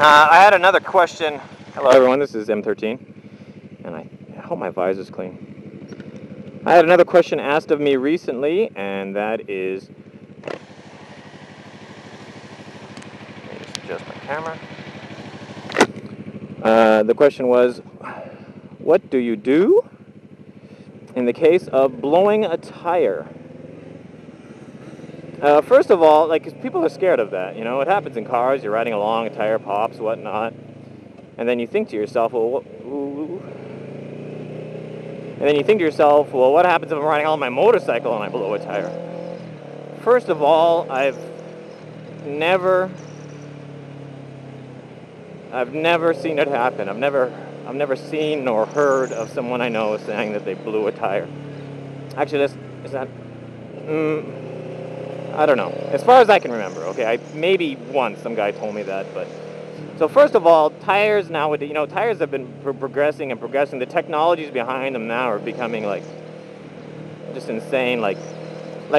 I had another question. Hello everyone, this is M13, and I hope my visor's clean. I had another question asked of me recently, and that is... Let me just adjust my camera. The question was, what do you do in the case of blowing a tire? First of all, like, people are scared of that, you know, it happens in cars, you're riding along, a tire pops, whatnot, and then you think to yourself, well, what happens if I'm riding on my motorcycle and I blow a tire? First of all, I've never seen it happen. I've never seen nor heard of someone I know saying that they blew a tire. Actually, I don't know. As far as I can remember, okay, maybe once some guy told me that, but... So first of all, tires nowadays, you know, tires have been progressing and progressing. The technologies behind them now are becoming, like, just insane. Like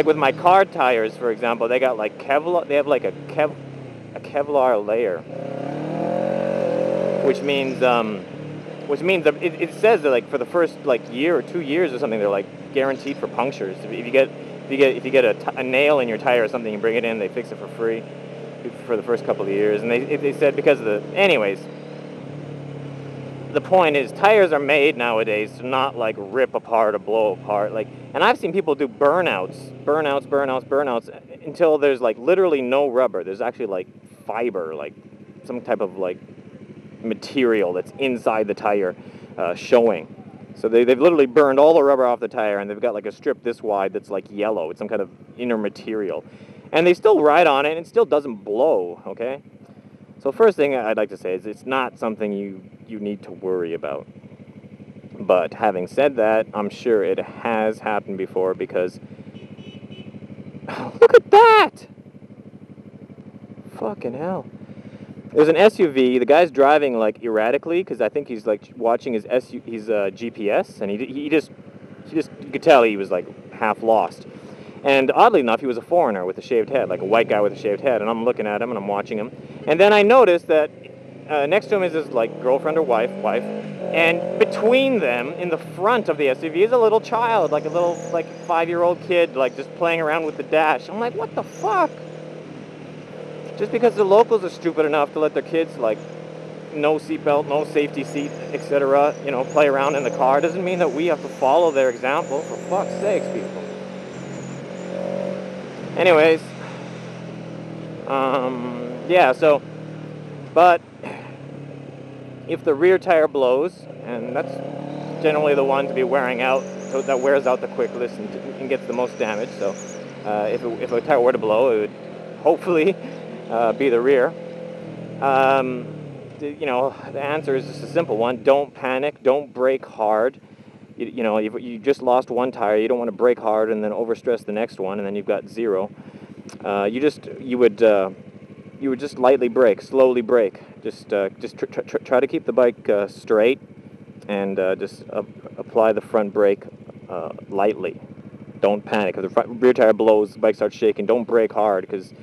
with my car tires, for example, they got, like, Kevlar, they have, like, a Kevlar layer. Which means that it says that, like, for the first, like, year or 2 years or something, they're, like, guaranteed for punctures. If you get a nail in your tire or something, you bring it in, they fix it for free for the first couple of years. And they said because of the... Anyways, the point is, tires are made nowadays to not, like, rip apart or blow apart. Like, and I've seen people do burnouts until there's, like, literally no rubber. There's actually, like, fiber, like some type of, like, material that's inside the tire showing. So they've literally burned all the rubber off the tire, and they've got, like, a strip this wide that's, like, yellow. It's some kind of inner material. And they still ride on it, and it still doesn't blow, okay? So first thing I'd like to say is it's not something you need to worry about. But having said that, I'm sure it has happened before because... Look at that! Fucking hell. There's an SUV, the guy's driving, like, erratically, because I think he's, like, watching his GPS, and he just, you could tell he was, like, half lost. And oddly enough, he was a foreigner with a shaved head, like a white guy with a shaved head, and I'm looking at him, and I'm watching him. And then I noticed that next to him is his, like, girlfriend or wife, and between them, in the front of the SUV, is a little child, like a little, like, 5-year-old kid, like, just playing around with the dash. I'm like, what the fuck? Just because the locals are stupid enough to let their kids, like, no seatbelt, no safety seat, etc., you know, play around in the car, doesn't mean that we have to follow their example, for fuck's sakes, people. Anyways, yeah, so, but if the rear tire blows, and that's generally the one to be wearing out, so that wears out the quickest and gets the most damage, so if a tire were to blow, it would hopefully be the rear. You know, the answer is just a simple one. Don't panic, don't brake hard. You know, you just lost one tire, you don't want to brake hard and then overstress the next one, and then you've got zero. You would just lightly brake, slowly brake. Just try to keep the bike straight, and just apply the front brake lightly. Don't panic. If the rear tire blows, the bike starts shaking, don't brake hard, because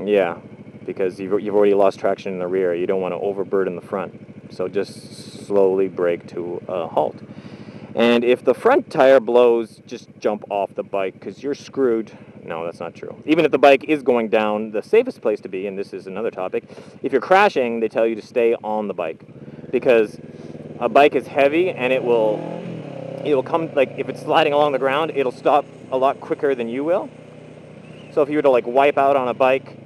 yeah, because you've already lost traction in the rear. You don't want to overburden the front. So just slowly brake to a halt. And if the front tire blows, just jump off the bike, because you're screwed. No, that's not true. Even if the bike is going down, the safest place to be, and this is another topic, if you're crashing, they tell you to stay on the bike, because a bike is heavy, and it will come, like, if it's sliding along the ground, it'll stop a lot quicker than you will. So if you were to, like, wipe out on a bike,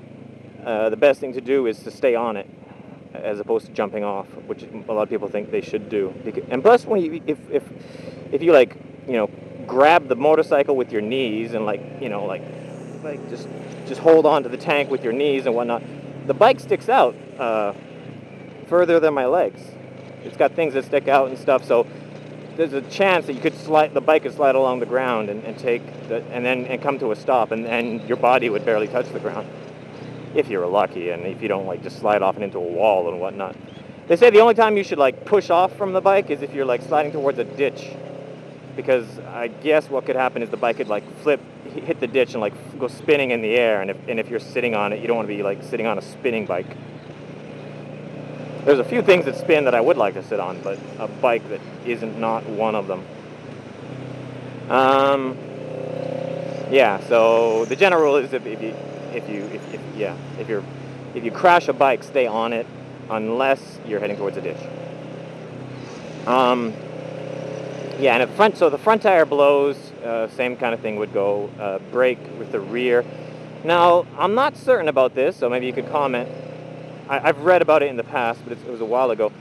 the best thing to do is to stay on it, as opposed to jumping off, which a lot of people think they should do. And plus, when if you, like, you know, grab the motorcycle with your knees and, like, you know, like just hold on to the tank with your knees and whatnot, the bike sticks out further than my legs. It's got things that stick out and stuff, so there's a chance that the bike could slide along the ground and come to a stop, and your body would barely touch the ground. If you're lucky, and if you don't, like, just slide off and into a wall and whatnot. They say the only time you should, like, push off from the bike is if you're, like, sliding towards a ditch. Because I guess what could happen is the bike could, like, hit the ditch and, like, go spinning in the air. And if you're sitting on it, you don't want to be, like, sitting on a spinning bike. There's a few things that spin that I would like to sit on, but a bike that isn't not one of them. Yeah. So the general rule is if you crash a bike, stay on it unless you're heading towards a ditch. Yeah, and so the front tire blows, same kind of thing would go. Brake with the rear. Now, I'm not certain about this, so maybe you could comment. I've read about it in the past, but it was a while ago.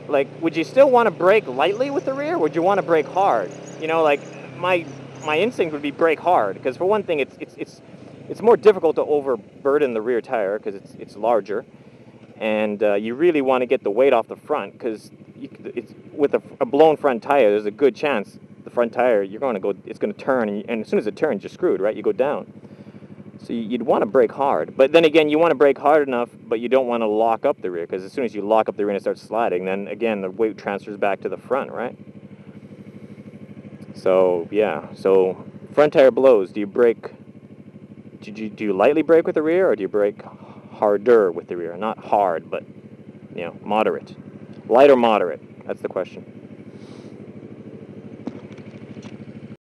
Like, would you still want to brake lightly with the rear, or would you want to brake hard? You know, like my instinct would be brake hard, because for one thing, it's more difficult to overburden the rear tire because it's larger, and you really want to get the weight off the front because with a blown front tire, there's a good chance the front tire it's going to turn, and as soon as it turns, you're screwed, right? You go down. So you'd want to brake hard, but then again, you want to brake hard enough, but you don't want to lock up the rear, because as soon as you lock up the rear and it starts sliding, then again the weight transfers back to the front, right? So yeah, so front tire blows. Do you brake? Do you lightly brake with the rear, or do you brake harder with the rear? Not hard, but moderate. Light or moderate? That's the question.